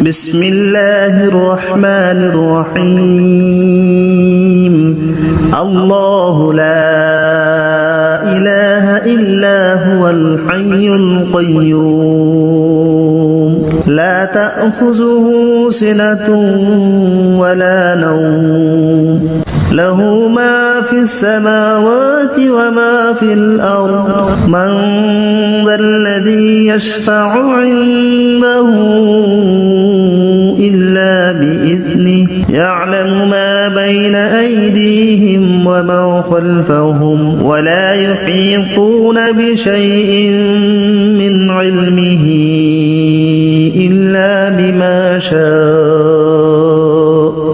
بسم الله الرحمن الرحيم الله لا إله إلا هو الحي القيوم لا تأخذه سنة ولا نوم له ما في السماوات وما في الأرض من ذا الذي يشفع عنده إلا بإذنه يعلم ما بين أيديهم وما خلفهم ولا يحيطون بشيء من علمه إلا بما شاء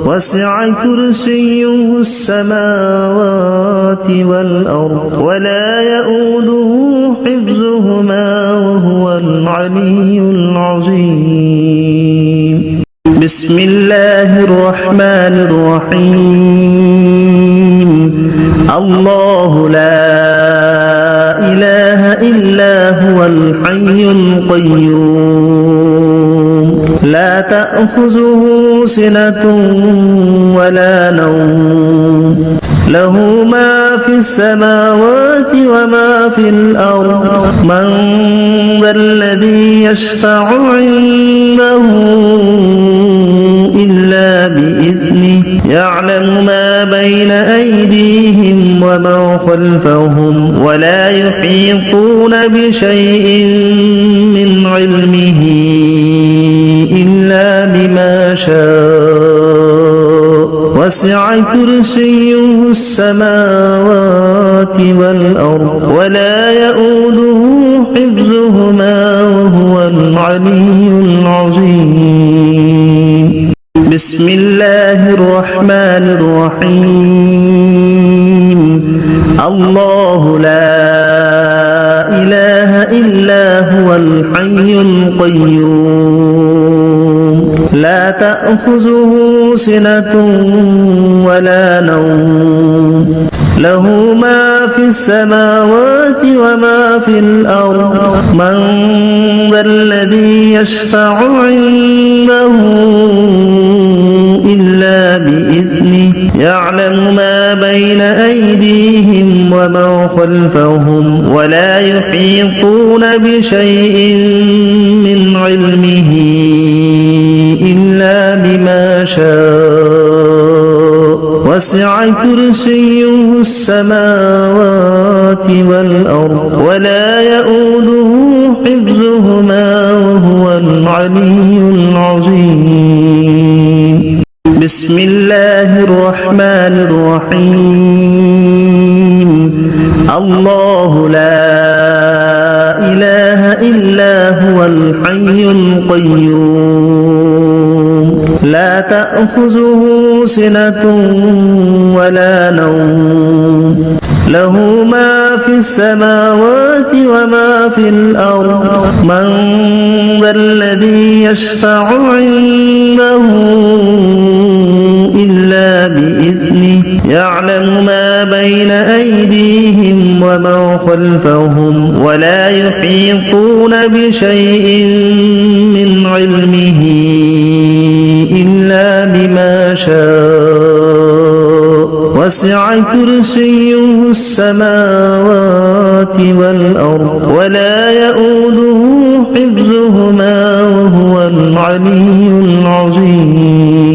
وسع كرسيه السماوات والأرض ولا يؤوده حفظهما وهو العلي العظيم بسم الله الرحمن الرحيم الله لا إله إلا هو الحي القيوم لا تأخذه سنة ولا نوم له ما في السماوات وما في الأرض من ذا الذي يشفع عنده إلا بإذنه يعلم ما بين أيديهم وما خلفهم ولا يحيطون بشيء من علمه إلا بما شاء وسع كرسيه السماوات والأرض ولا يؤوده حفظهما وهو العلي العظيم بسم الله الرحمن الرحيم الله لا إله إلا هو الحي القيوم لا تأخذه سنة ولا نوم له ما في السماوات وما في الأرض من ذا الذي يشفع عنده إلا بإذنه يعلم ما بين أيديهم وما خلفهم ولا يحيطون بشيء من علمه إلا بما شاء وسع كرسيه السماوات والأرض ولا يؤوده حفظهما وهو العلي العظيم بسم الله الرحمن الرحيم الله لا إله إلا هو الحي القيوم لا تأخذه سنة ولا نوم له ما في السماوات وما في الأرض من ذا الذي يشفع عنده إلا بإذنه يعلم ما بين أيديهم وما خلفهم ولا يحيطون بشيء من علمه إلا بما شاء وسع كرسيه السماوات والأرض ولا يؤوده حفظهما وهو العلي العظيم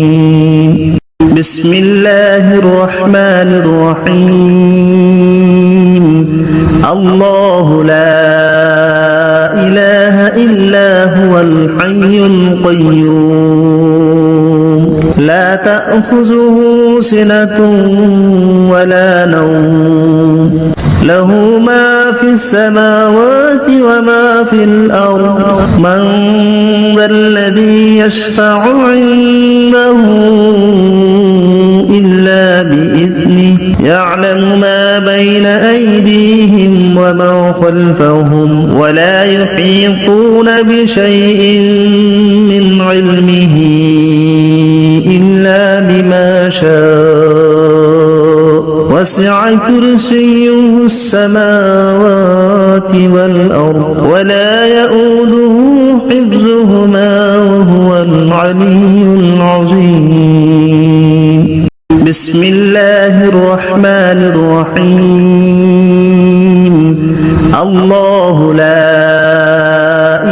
بسم الله الرحمن الرحيم الله لا إله إلا هو الحي القيوم لا تأخذه سنة ولا نوم له ما في السماوات وما في الأرض من ذا الذي يشفع عنده إلا بإذنه يعلم ما بين أيديهم وما خلفهم ولا يحيطون بشيء من علمه إلا بما شاء وسع كرسيه السماوات والأرض ولا يؤوده حفظهما وهو العلي العظيم. بسم الله الرحمن الرحيم. الله لا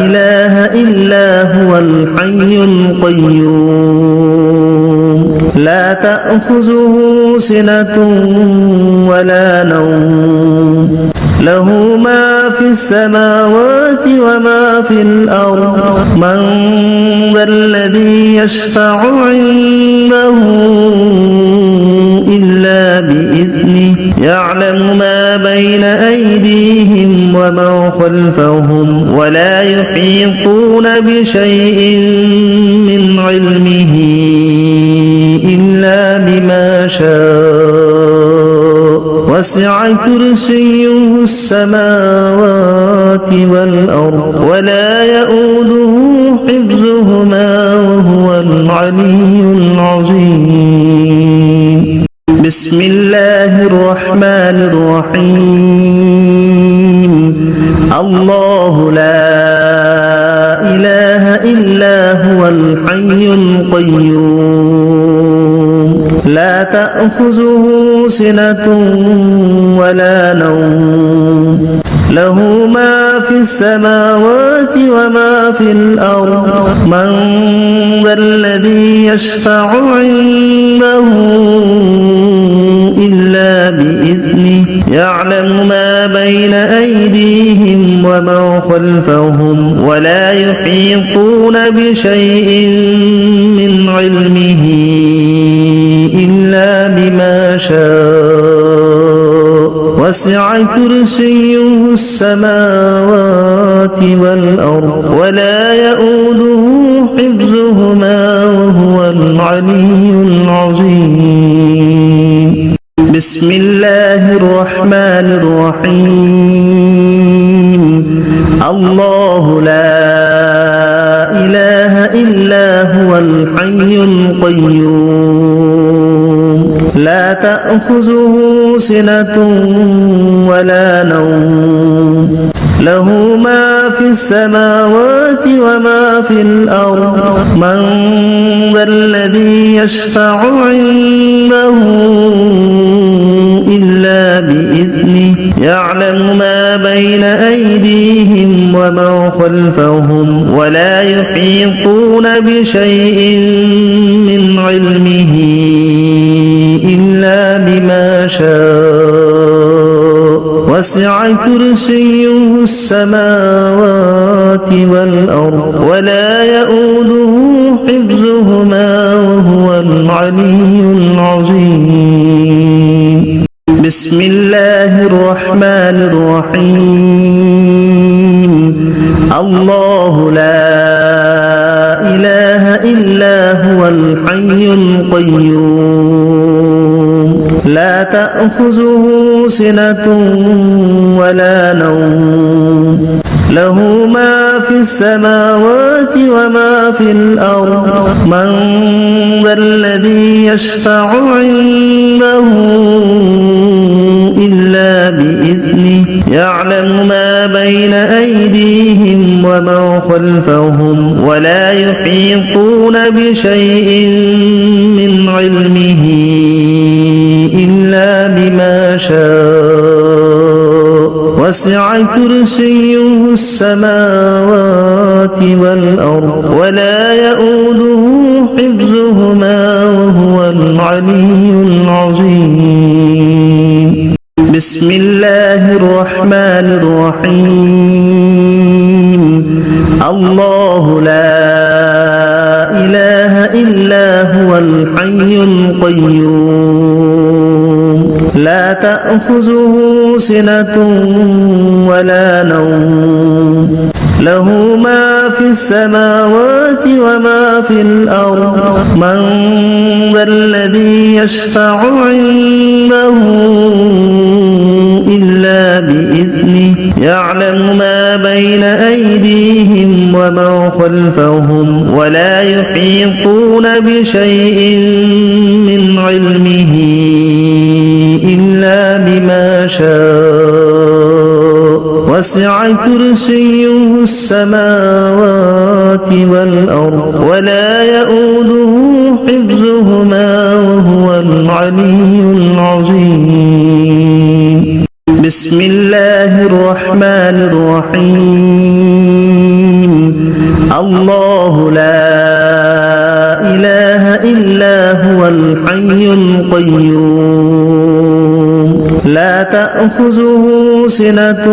إله إلا هو الحي القيوم لا تأخذه سنة ولا نوم له ما في السماوات وما في الأرض من ذا الذي يشفع عنده إلا بإذنه يعلم ما بين أيديهم وما خلفهم ولا يحيطون بشيء من علمه إلا بما شاء وسع كرسيه السماوات والأرض ولا يؤوده حفظهما وهو العلي العظيم. بسم الله الرحمن الرحيم. الله لا إله إلا هو الحي القيوم لا تأخذه سنة ولا نوم له ما في السماوات وما في الأرض من ذا الذي يشفع عنده إلا بإذنه يعلم ما بين أيديهم وما خلفهم ولا يحيطون بشيء من علمه إلا بما شاء وسع كرسيه السماوات والأرض ولا يؤوده حفظهما وهو العلي العظيم. بسم الله الرحمن الرحيم. الله لا إله إلا هو الحي القيوم لا تأخذه سنة ولا نوم له ما في السماوات وما في الأرض من ذا الذي يشفع عنده إلا بإذنه يعلم ما بين أيديهم وما خلفهم ولا يحيطون بشيء من علمه إلا بما شاء وسع كرسيه السماوات والأرض ولا يؤوده حفظهما وهو العلي العظيم. بسم الله الرحمن الرحيم. الله لا إله إلا هو الحي القيوم لا تأخذه سنة ولا نوم له ما في السماوات وما في الأرض من ذا الذي يشفع عنده إلا بإذنه يعلم ما بين أيديهم وما خلفهم ولا يحيطون بشيء من علمه إلا بما شاء وسع كرسيه السماوات والأرض ولا يؤوده حفظهما وهو العلي العظيم. بسم الله الرحمن الرحيم. الله لا إله إلا هو الحي القيوم لا تأخذه سنة ولا نوم له ما في السماوات وما في الأرض من ذا الذي يشفع عنده إلا بإذنه يعلم ما بين أيديهم وما خلفهم ولا يحيطون بشيء من علمه إلا بما شاء وسع كرسيه السماوات والأرض ولا يؤوده حفظهما وهو العلي العظيم بسم الله الرحمن الرحيم الله لا إله إلا هو الحي القيوم لا تأخذه سنة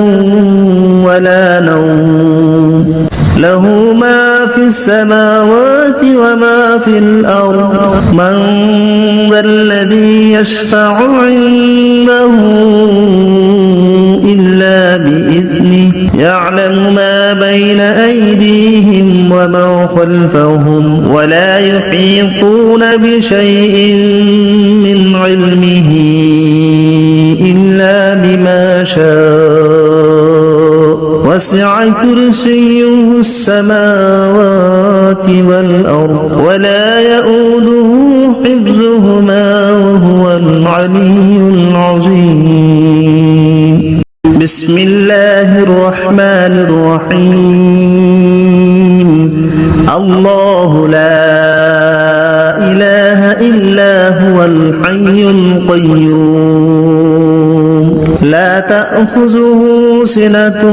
ولا نوم له ما في السماوات وما في الأرض من ذا الذي يشفع عنده إلا بإذنه يعلم ما بين أيديهم وما خلفهم ولا يحيطون بشيء من علمه إلا بما شاء وسع كرسيه السماوات والأرض ولا يؤوده حفظهما وهو العلي العظيم بسم الله الرحمن الرحيم الله لا إله إلا هو الحي القيوم لا تأخذه سنة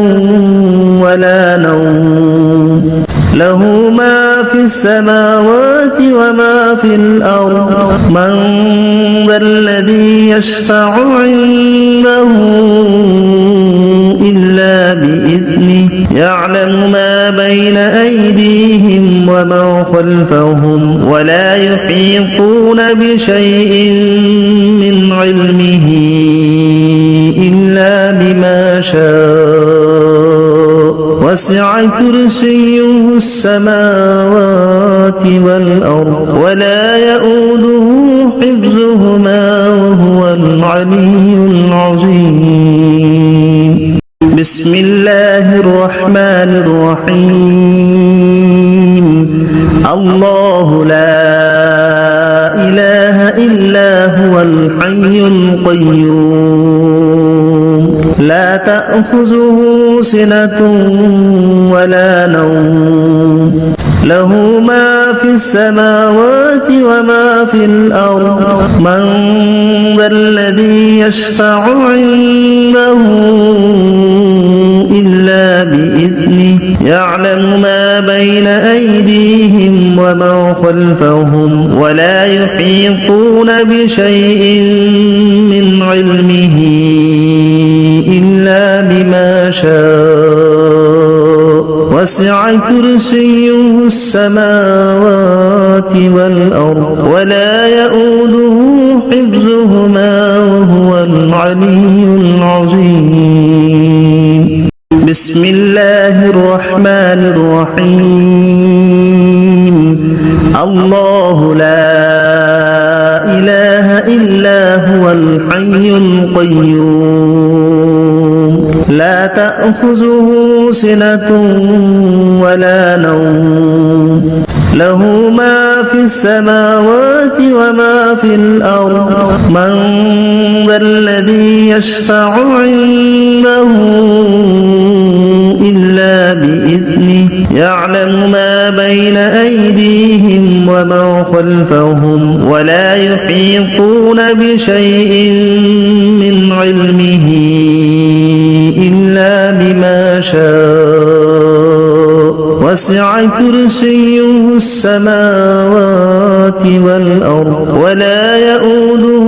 ولا نوم له ما في السماوات وما في الأرض من ذا الذي يشفع عنده إلا بإذنه يعلم ما بين أيديهم وما خلفهم ولا يحيطون بشيء من علمه إلا بما شاء وسع كرسيه السماوات والأرض ولا يؤوده حفظهما وهو العلي العظيم بسم الله الرحمن الرحيم الله لا إله إلا هو الحي القيوم لا تأخذه سنة ولا نوم له ما في السماوات وما في الأرض من ذا الذي يشفع عنده إلا بإذنه يعلم ما بين أيديهم وما خلفهم ولا يحيطون بشيء من علمه إلا بما شاء وسع كرسيه السماوات والأرض ولا يؤوده حفظهما وهو العلي العظيم بسم الله الرحمن الرحيم الله لا إله إلا هو الحي القيوم لا تأخذه سنة ولا نوم له ما في السماوات وما في الأرض من ذا الذي يشفع عنده إلا بإذنه يعلم ما بين أيديهم وما خلفهم ولا يحيطون بشيء من علمه إلا بما شاء وسع كرسيه السماوات والأرض ولا يؤوده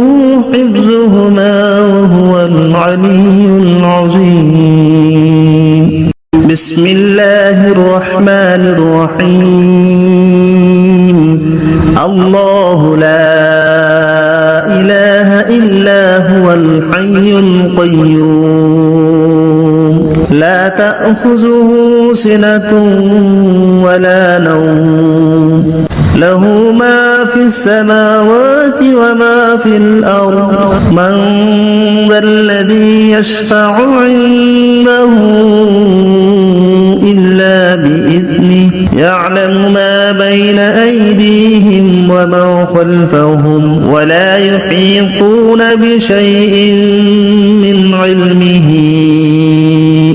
حفظهما وهو العلي العظيم بسم الله الرحمن الرحيم الله لا إله إلا هو الحي القيوم لا تأخذه سنة ولا نوم له ما في السماوات وما في الأرض من ذا الذي يشفع عنده إلا بإذنه يعلم ما بين أيديهم وما خلفهم ولا يحيطون بشيء من علمه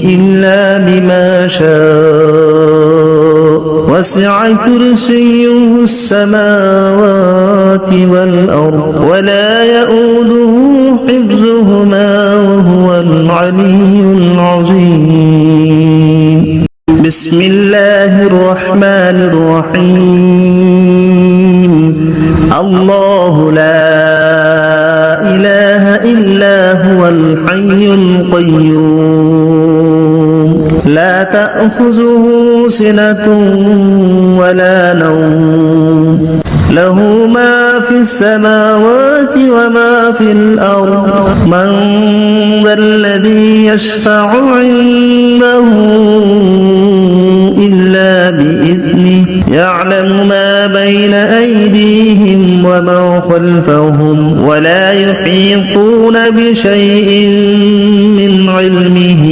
إلا بما شاء وسع كرسيه السماوات والأرض ولا يؤوده حفظهما وهو العلي العظيم بسم الله الرحمن الرحيم الله لا إله إلا هو الحي القيوم لا تأخذه سنة ولا نوم له ما في السماوات وما في الأرض من ذا الذي يشفع عنده إلا بإذنه يعلم ما بين أيديهم وما خلفهم ولا يحيطون بشيء من علمه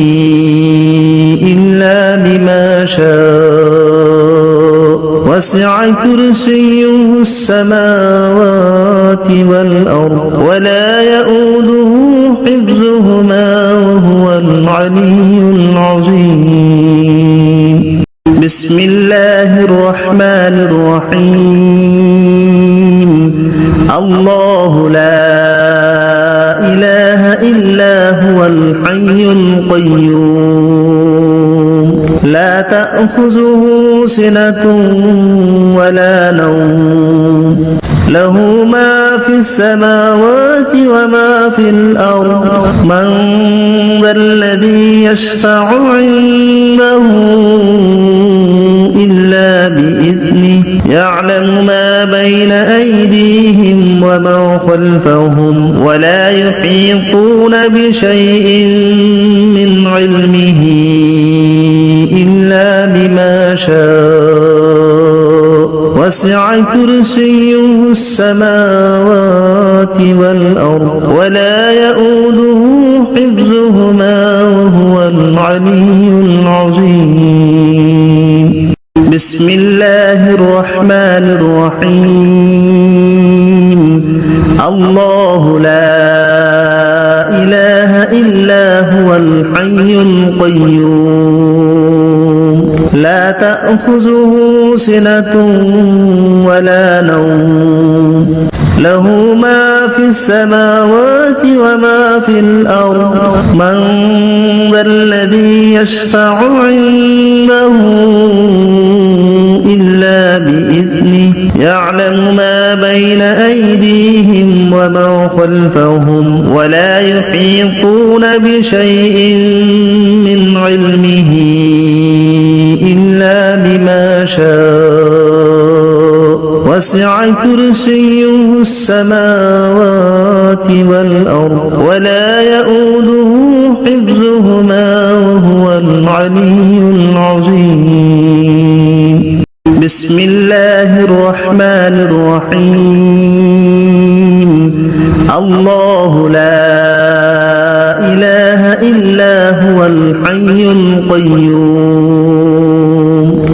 إلا بما شاء وسع كرسيه السماوات والأرض ولا يؤوده حفظهما وهو العلي العظيم بسم الله الرحمن الرحيم الله لا إله إلا هو الحي القيوم لا تأخذه سنة ولا نوم له ما في السماوات وما في الأرض من ذا الذي يشفع عنده إلا بإذنه يعلم ما بين أيديهم وما خلفهم ولا يحيطون بشيء من علمه إلا بما شاء وسع كرسيه السماوات والأرض ولا يؤوده حفظهما وهو العلي العظيم بسم الله الرحمن الرحيم الله لا إله إلا هو الحي القيوم لا تأخذه سنة ولا نوم له ما في السماوات وما في الأرض من ذا الذي يشفع عنده إلا بإذنه يعلم ما بين أيديهم وما خلفهم ولا يحيطون بشيء من علمه إلا بما شاء وسع كرسيه السماوات والأرض ولا يؤوده حفظهما وهو العلي العظيم بسم الله الرحمن الرحيم الله لا إله إلا هو الحي القيوم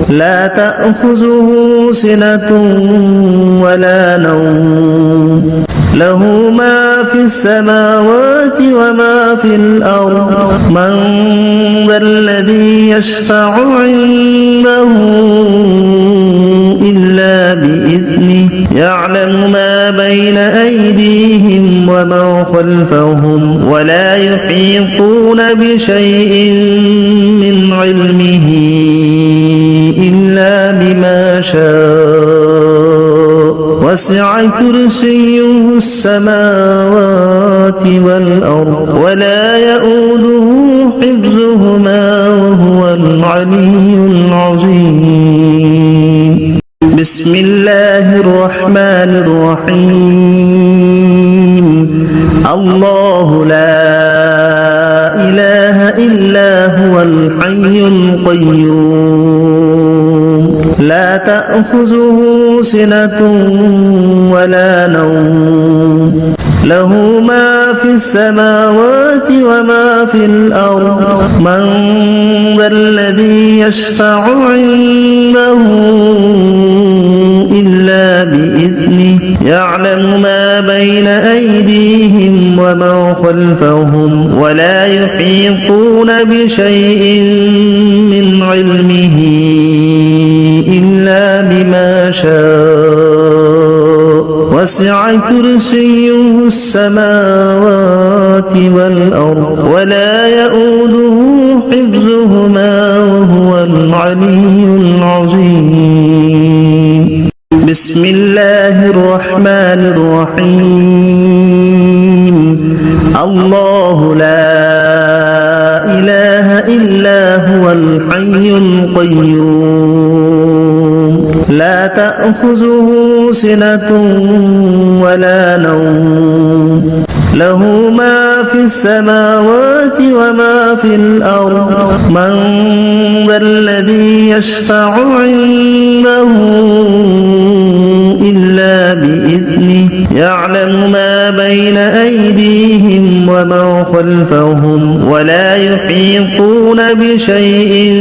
لا تأخذه سنة ولا نوم له ما في السماوات وما في الأرض من ذا الذي يشفع عنده إلا بإذنه يعلم ما بين أيديهم وما خلفهم ولا يحيطون بشيء من علمه إلا بما شاء وسع كرسيه السماوات والأرض ولا يؤوده حفظهما وهو العلي العظيم بسم الله الرحمن الرحيم الله لا إله إلا هو الحي القيوم لا تأخذه سنة ولا نوم له ما في السماوات وما في الأرض من ذا الذي يشفع عنده إلا بإذنه يعلم ما بين أيديهم وما خلفهم ولا يحيطون بشيء من علمه إلا وسع كرسيه السماوات والأرض ولا يؤوده حفظهما وهو العلي العظيم بسم الله الرحمن الرحيم الله لا إله إلا هو الحي القيوم لا تأخذه سنة ولا نوم له ما في السماوات وما في الأرض من ذا الذي يشفع عنده إلا بإذنه يعلم ما بين أيديهم وما خلفهم ولا يحيطون بشيء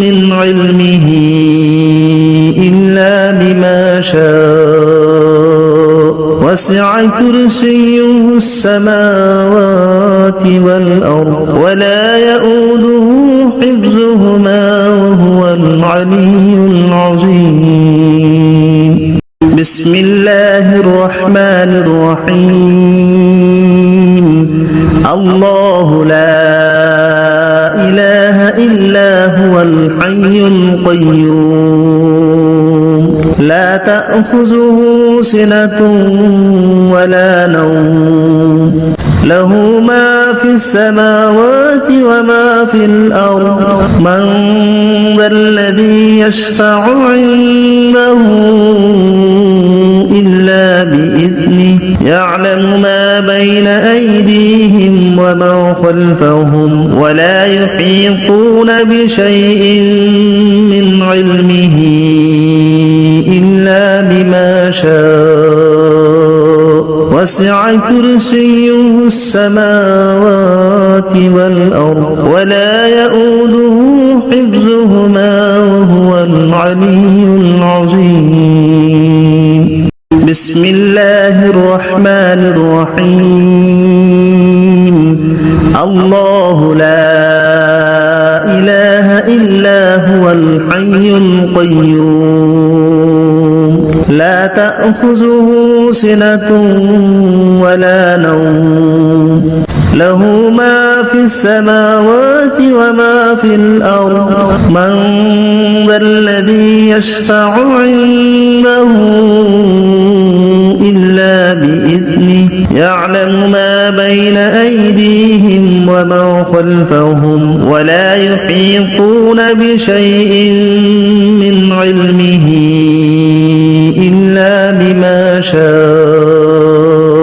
من علمه إلا بما شاء وسع كرسيه السماوات والأرض ولا يؤوده حفظهما وهو العلي العظيم بسم الله الرحمن الرحيم الله لا إله إلا هو الحي القيوم لا تأخذه سنة ولا نوم له ما في السماوات وما في الأرض من ذا الذي يشفع عنده إلا بإذنه يعلم ما بين أيديهم وما خلفهم ولا يحيطون بشيء من علمه إلا بما شاء وسع كرسيه السماوات والأرض ولا يؤوده حفظهما وهو العلي العظيم بسم الله الرحمن الرحيم الله لا إله إلا هو الحي القيوم لا تأخذه سنة ولا نوم له ما في السماوات وما في الأرض من ذا الذي يشفع عنده إلا بإذنه يعلم ما بين أيديهم وما خلفهم ولا يحيطون بشيء من علمه إلا بما شاء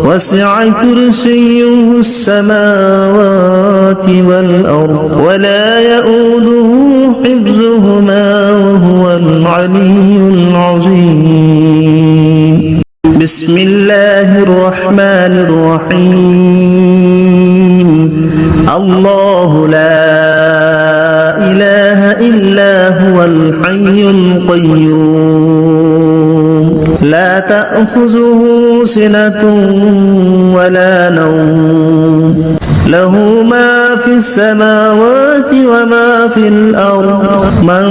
وسع كرسيه السماوات والأرض ولا يؤوده حفظهما وهو العلي العظيم بسم الله الرحمن الرحيم الله لا إله إلا هو الحي القيوم لا تأخذه سنة ولا نوم له ما في السماوات وما في الأرض من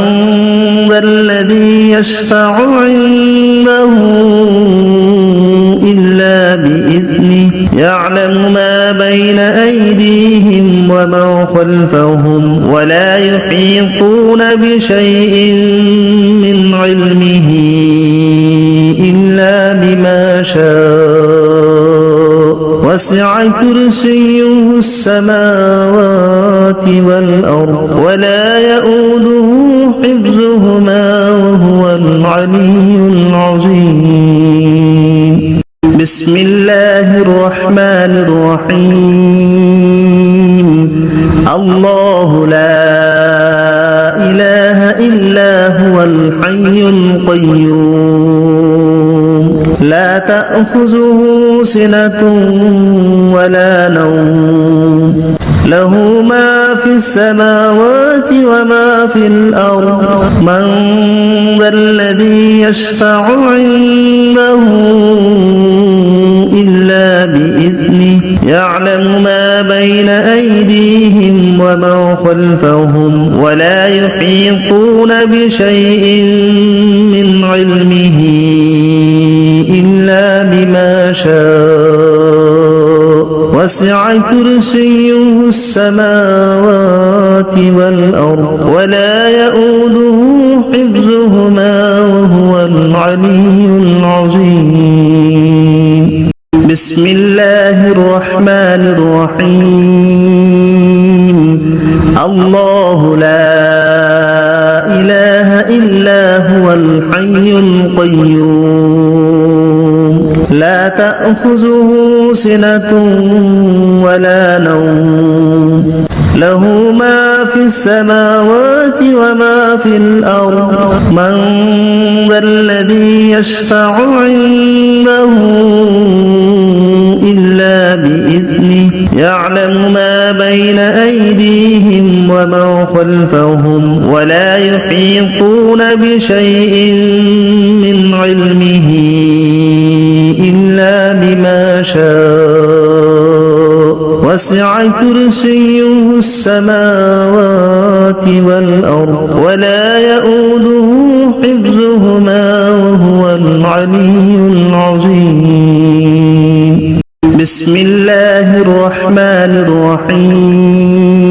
ذا الذي يشفع عنده إلا بإذنه يعلم ما بين أيديهم وما خلفهم ولا يحيطون بشيء من علمه إلا بما شاء وسع كرسيه السماوات والأرض ولا يؤوده حفظهما وهو العلي العظيم بسم الله الرحمن الرحيم الله لا إله إلا هو الحي القيوم لا تأخذه سنة ولا نوم له ما في السماوات وما في الأرض من ذا الذي يشفع عنده إلا بإذنه يعلم ما بين أيديهم وما خلفهم ولا يحيطون بشيء من علمه إلا وسع كرسيه السماوات والأرض ولا يؤوده حفظهما وهو العلي العظيم بسم الله الرحمن الرحيم الله لا إله إلا هو الحي القيوم لا تأخذه سنة ولا نوم له ما في السماوات وما في الأرض من ذا الذي يشفع عنده إلا بإذنه يعلم ما بين أيديهم وما خلفهم ولا يحيطون بشيء من علمه إلا بما شاء وسع كرسيه السماوات والأرض ولا يؤوده حفظهما وهو العلي العظيم بسم الله الرحمن الرحيم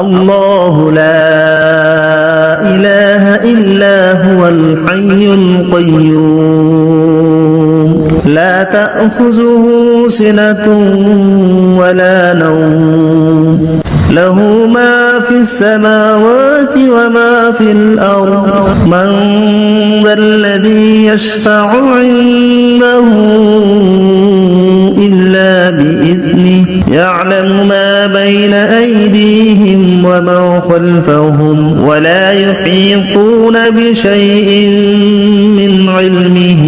الله لا إله إلا هو الحي القيوم لا تأخذه سنة ولا نوم له ما في السماوات وما في الأرض من ذا الذي يشفع عنده إلا بإذنه يعلم ما بين أيديهم وما خلفهم ولا يحيطون بشيء من علمه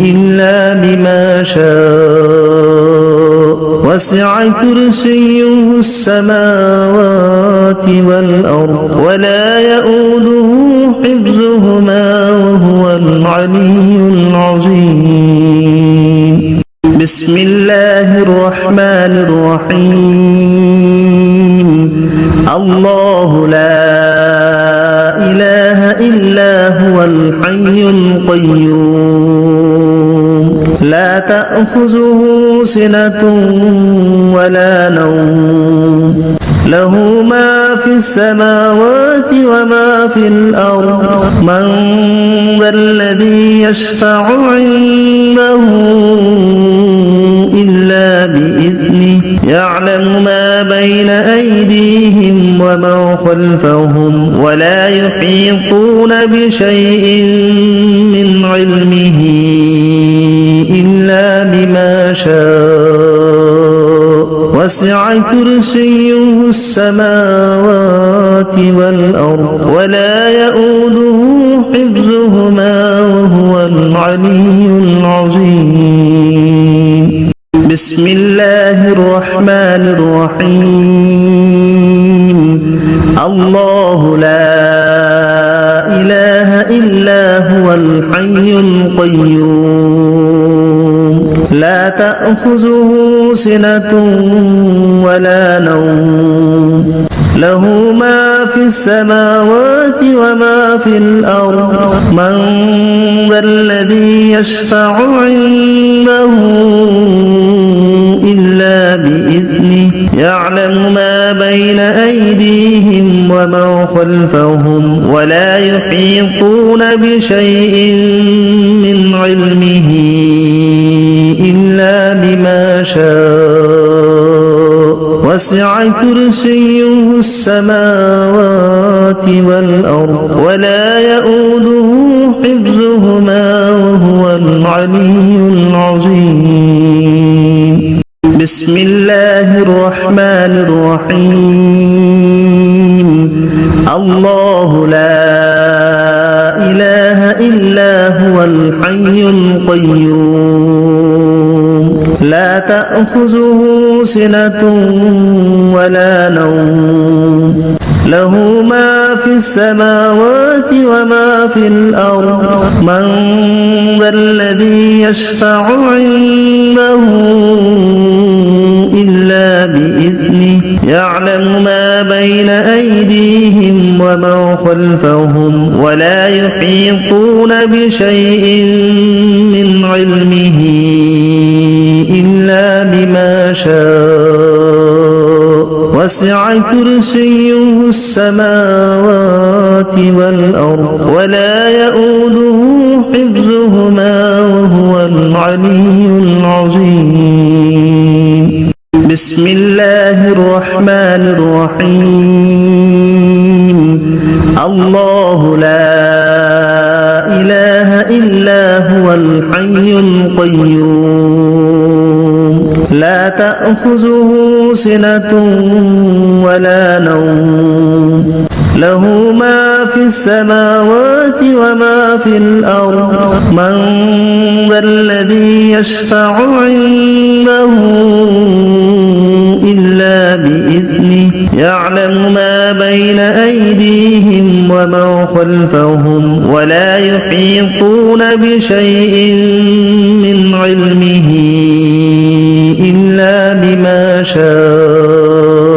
إلا بما شاء وسع كرسيه السماوات والأرض ولا يؤوده حفظهما وهو العلي العظيم بسم الله الرحمن الرحيم الله لا إله إلا هو الحي القيوم لا تأخذه سنة ولا نوم له ما في السماوات وما في الأرض من ذا الذي يشفع عنده إلا بإذنه يعلم ما بين أيديهم وما خلفهم ولا يحيطون بشيء من علمه إلا بما شاء وسع كرسيه السماوات والأرض ولا يؤوده حفظهما وهو العلي العظيم بسم الله الرحمن الرحيم الله لا إله إلا هو الحي القيوم لا تأخذه سنة ولا نوم له ما في السماوات وما في الأرض من ذا الذي يشفع عنده إلا بإذنه يعلم ما بين أيديهم وما خلفهم ولا يحيطون بشيء من علمه إلا بما شاء وسع كرسيه السماوات والأرض ولا يؤوده حفظهما وهو العلي العظيم بسم الله الرحمن الرحيم الله لا إله إلا هو الحي القيوم لا تأخذه سنة ولا نوم له ما في السماوات وما في الأرض من ذا الذي يشفع عنده إلا بإذنه يعلم ما بين أيديهم وما خلفهم ولا يحيطون بشيء من علمه إلا بما شاء وسع كرسيه السماوات والأرض ولا يؤوده حفظهما وهو العلي العظيم بسم الله الرحمن الرحيم الله لا إله إلا هو الحي القيوم لا تأخذه سنة ولا نوم له ما في السماوات وما في الأرض من ذا الذي يشفع عنده إلا بإذنه يعلم ما بين أيديهم وما خلفهم ولا يحيطون بشيء من علمه إلا شاء وسع كرسيه السماوات والأرض ولا يؤوده حفظهما وهو العلي العظيم بسم الله الرحمن الرحيم الله لا إله إلا هو الحي القيوم لا تأخذه سنة ولا نوم له ما في السماوات وما في الأرض من ذا الذي يشفع عنده إلا بإذنه يعلم ما بين أيديهم وما خلفهم ولا يحيطون بشيء من علمه إلا بما شاء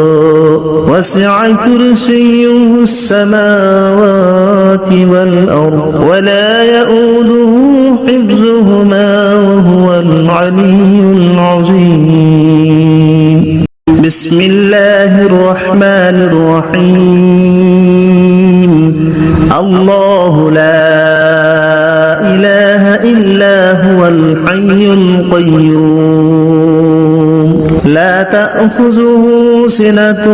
وسع كرسيه السماوات والأرض ولا يؤوده حفظهما وهو العلي العظيم بسم الله الرحمن الرحيم الله لا إله إلا هو الحي القيوم لا تأخذه سنة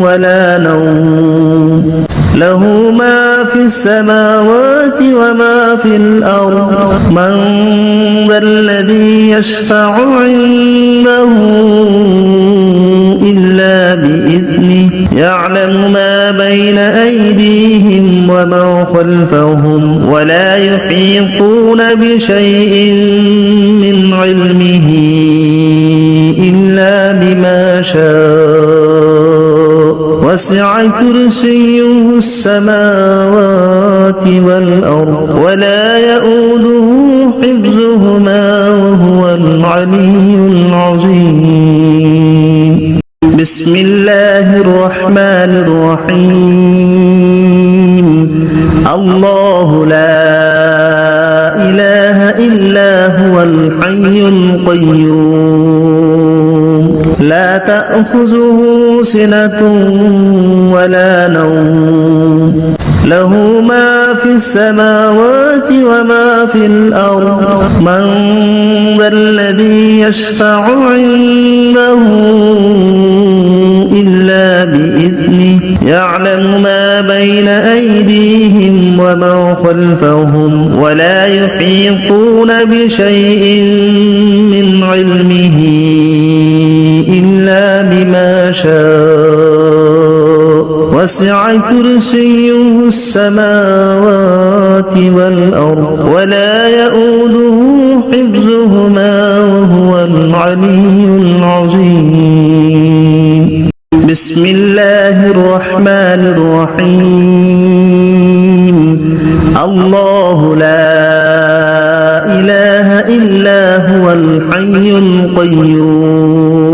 ولا نوم له ما في السماوات وما في الأرض من ذا الذي يشفع عنده إلا بإذنه يعلم ما بين أيديهم وما خلفهم ولا يحيطون بشيء من علمه إلا بما شاء وسع كرسيه السماوات والأرض ولا يؤوده حفظهما وهو العلي العظيم بسم الله الرحمن الرحيم الله لا إله إلا هو الحي القيوم لا تأخذه سنة ولا نوم له ما في السماوات وما في الأرض من ذا الذي يشفع عنده إلا بإذنه يعلم ما بين أيديهم وما خلفهم ولا يحيطون بشيء من علمه إلا بما شاء وسع كرسيه السماوات والأرض ولا يؤوده حفظهما وهو العلي العظيم بسم الله الرحمن الرحيم الله لا إله إلا هو الحي القيوم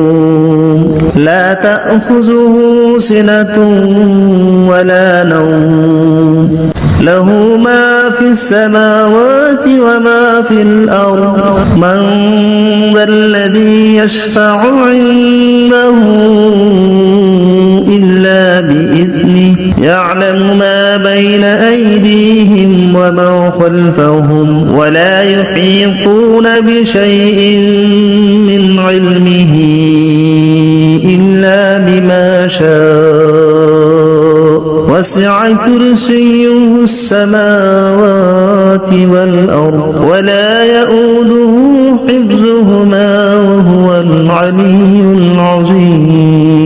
لا تأخذه سنة ولا نوم له ما في السماوات وما في الأرض من ذا الذي يشفع عنده إلا بإذنه يعلم ما بين أيديهم وما خلفهم ولا يحيطون بشيء من علمه إلا بما شاء وسع كرسيه السماوات والأرض ولا يؤوده حفظهما وهو العلي العظيم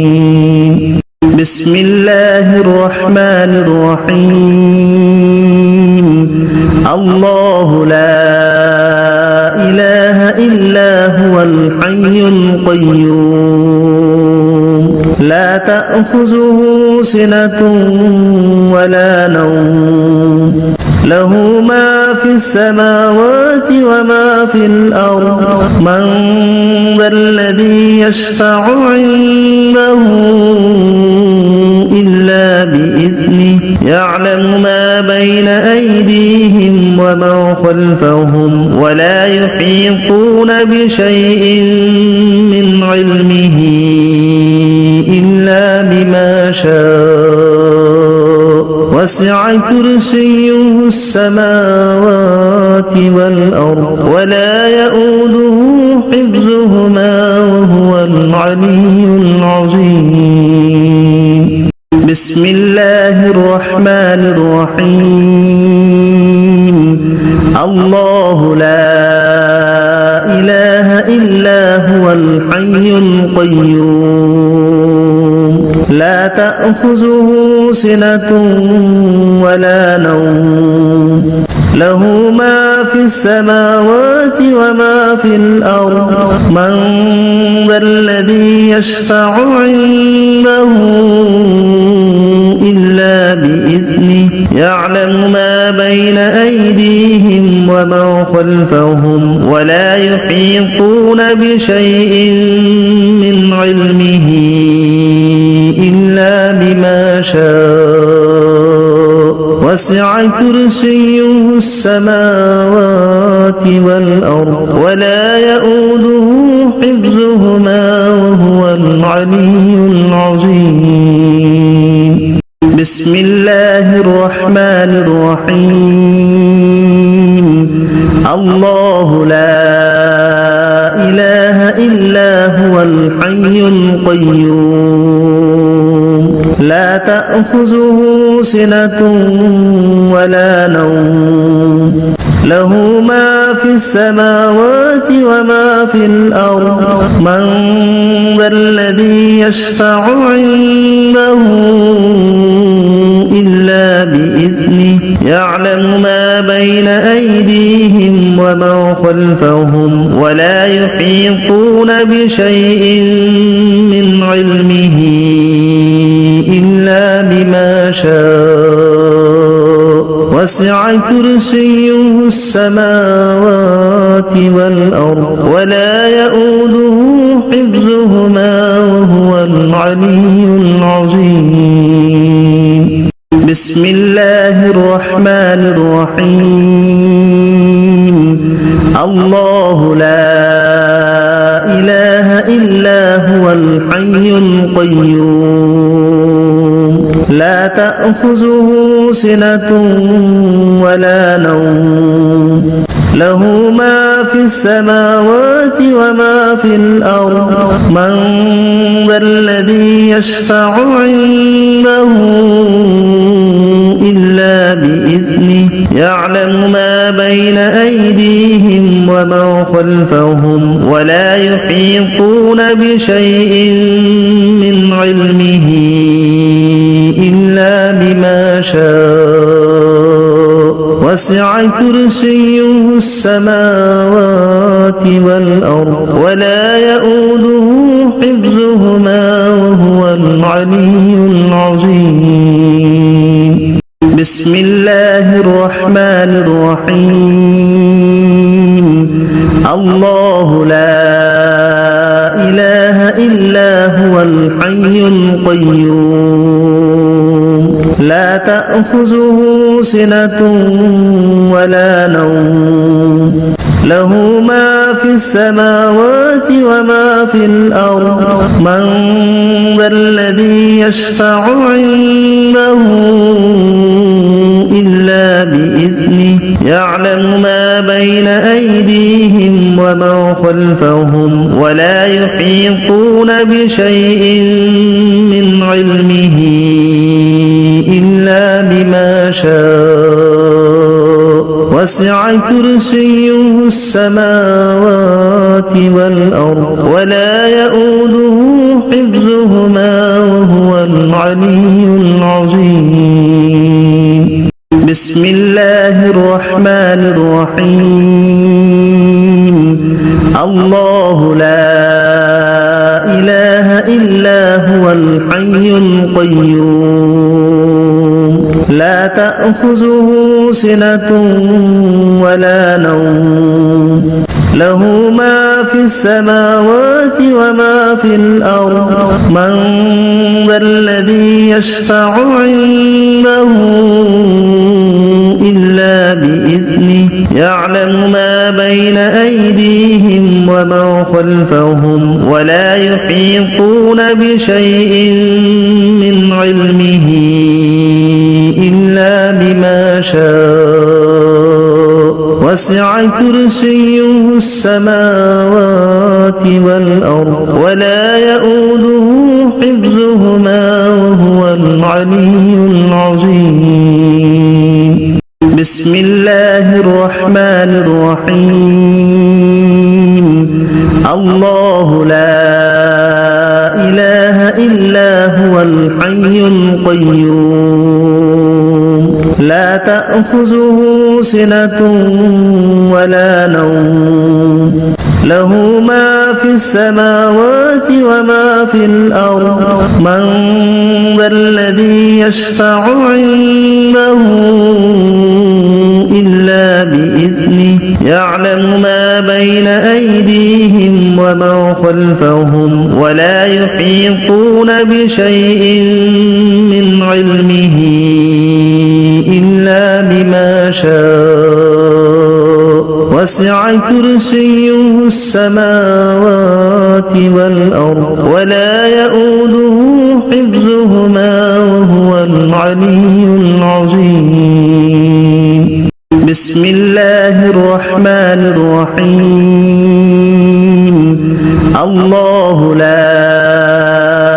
بسم الله الرحمن الرحيم الله لا إله إلا هو الحي القيوم لا تأخذه سنة ولا نوم له ما في السماوات وما في الأرض من ذا الذي يشفع عنده إلا بإذنه يعلم ما بين أيديهم وما خلفهم ولا يحيطون بشيء من علمه إلا بما شاء وسع كرسيه السماوات والأرض ولا يؤوده حفظهما وهو العلي العظيم بسم الله الرحمن الرحيم الله لا إله إلا هو الحي القيوم لا تأخذه سنة ولا نوم له ما في السماوات وما في الأرض من ذا الذي يشفع عنده إلا بإذنه يعلم ما بين أيديهم وما خلفهم ولا يحيطون بشيء من علمه إلا بما شاء وسع كرسيه السماوات والأرض ولا يؤوده حفظهما وهو العلي العظيم بسم الله الرحمن الرحيم الله لا إله إلا هو الحي القيوم لا تأخذه سنة ولا نوم له ما في السماوات وما في الأرض من ذا الذي يشفع عنده إلا بإذنه يعلم ما بين أيديهم وما خلفهم ولا يحيطون بشيء من علمه إلا بما شاء وسع كرسيه السماوات والأرض ولا يؤوده حفظهما وهو العلي العظيم بسم الله الرحمن الرحيم الله لا إله إلا هو الحي القيوم لا تأخذه سنة ولا نوم له ما في السماوات وما في الأرض من ذا الذي يشفع عنده إلا بإذنه يعلم ما بين أيديهم وما خلفهم ولا يحيطون بشيء من علمه إلا بما شاء وسع كرسيه السماوات والأرض ولا يؤوده حفظهما وهو العلي العظيم بسم الله الرحمن الرحيم الله لا إله إلا هو الحي القيوم لا تأخذه سنة ولا نوم له ما في السماوات وما في الأرض من ذا الذي يشفع عنده إلا بإذنه يعلم ما بين أيديهم وما خلفهم ولا يحيطون بشيء من علمه إلا بما شاء وسع كرسيه السماوات والأرض ولا يؤوده حفظهما وهو العلي العظيم بسم الله الرحمن الرحيم الله لا إله إلا هو الحي القيوم لا تأخذه سنة ولا نوم له ما في السماوات وما في الأرض من ذا الذي يشفع عنده إلا بإذنه يعلم ما بين أيديهم وما خلفهم ولا يحيطون بشيء من علمه إلا بما شاء وسع كرسيه السماوات والأرض ولا يؤوده حفظهما وهو العلي العظيم بسم الله الرحمن الرحيم الله لا إله إلا هو الحي القيوم لا تأخذه سنة ولا نوم له ما في السماوات وما في الأرض من ذا الذي يشفع عنده إلا بإذنه يعلم ما بين أيديهم وما خلفهم ولا يحيطون بشيء من علمه إلا بما شاء وسع كرسيه السماوات والأرض ولا يؤوده حفظهما وهو العلي العظيم بسم الله الرحمن الرحيم الله لا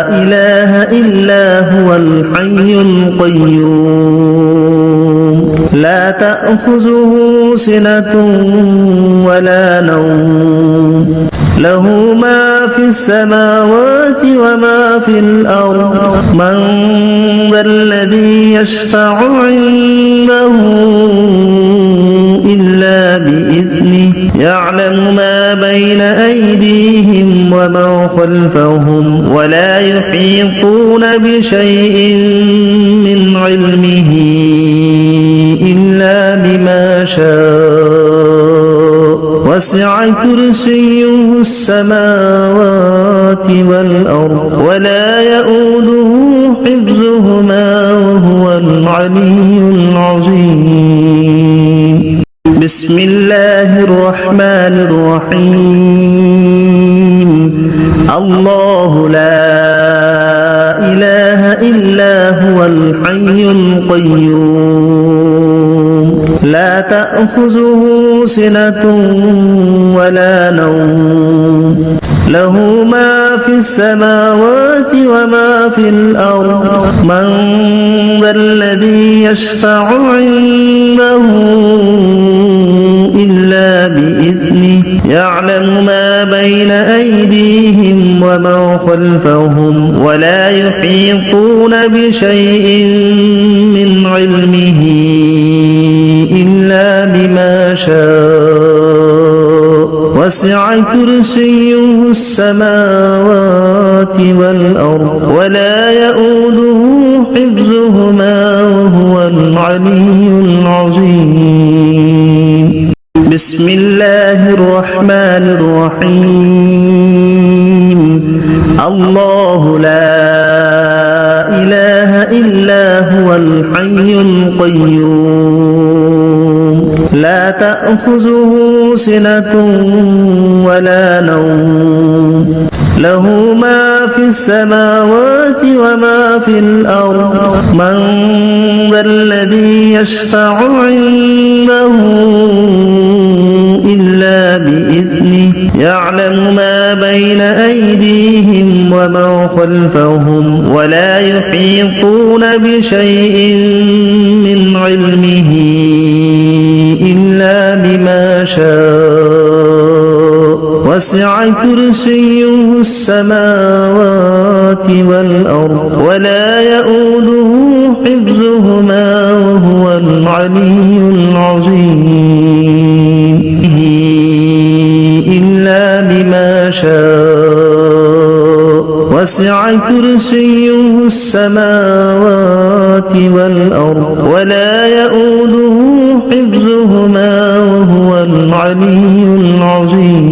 إله إلا هو الحي القيوم لا تأخذه سنة ولا نوم له ما في السماوات وما في الأرض من ذا الذي يشفع عنده إلا بإذنه يعلم ما بين أيديهم وما خلفهم ولا يحيطون بشيء من علمه إلا بما شاء وسع كرسيه السماوات والأرض ولا يؤوده حفظهما وهو العلي العظيم بسم الله الرحمن الرحيم الله لا إله إلا هو الحي القيوم لا تأخذه سنة ولا نوم له ما في السماوات وما في الأرض من ذا الذي يشفع عنده إلا بإذنه يعلم ما بين أيديهم وما خلفهم ولا يحيطون بشيء من علمه إلا بما شاء وسع كرسيه السماوات والأرض ولا يؤوده حفظهما وهو العلي العظيم بسم الله الرحمن الرحيم الله لا إله إلا هو الحي القيوم لا تأخذه سنة ولا نوم له ما في السماوات وما في الأرض من ذا الذي يشفع عنده إلا بإذنه يعلم ما بين أيديهم وما خلفهم ولا يحيطون بشيء من علمه إلا بما شاء وسع كرسيه السماوات والأرض ولا يؤوده حفظهما وهو العلي العظيم إلا بما شاء وسع كرسيه السماوات والأرض ولا يؤوده حفظهما وهو العلي العظيم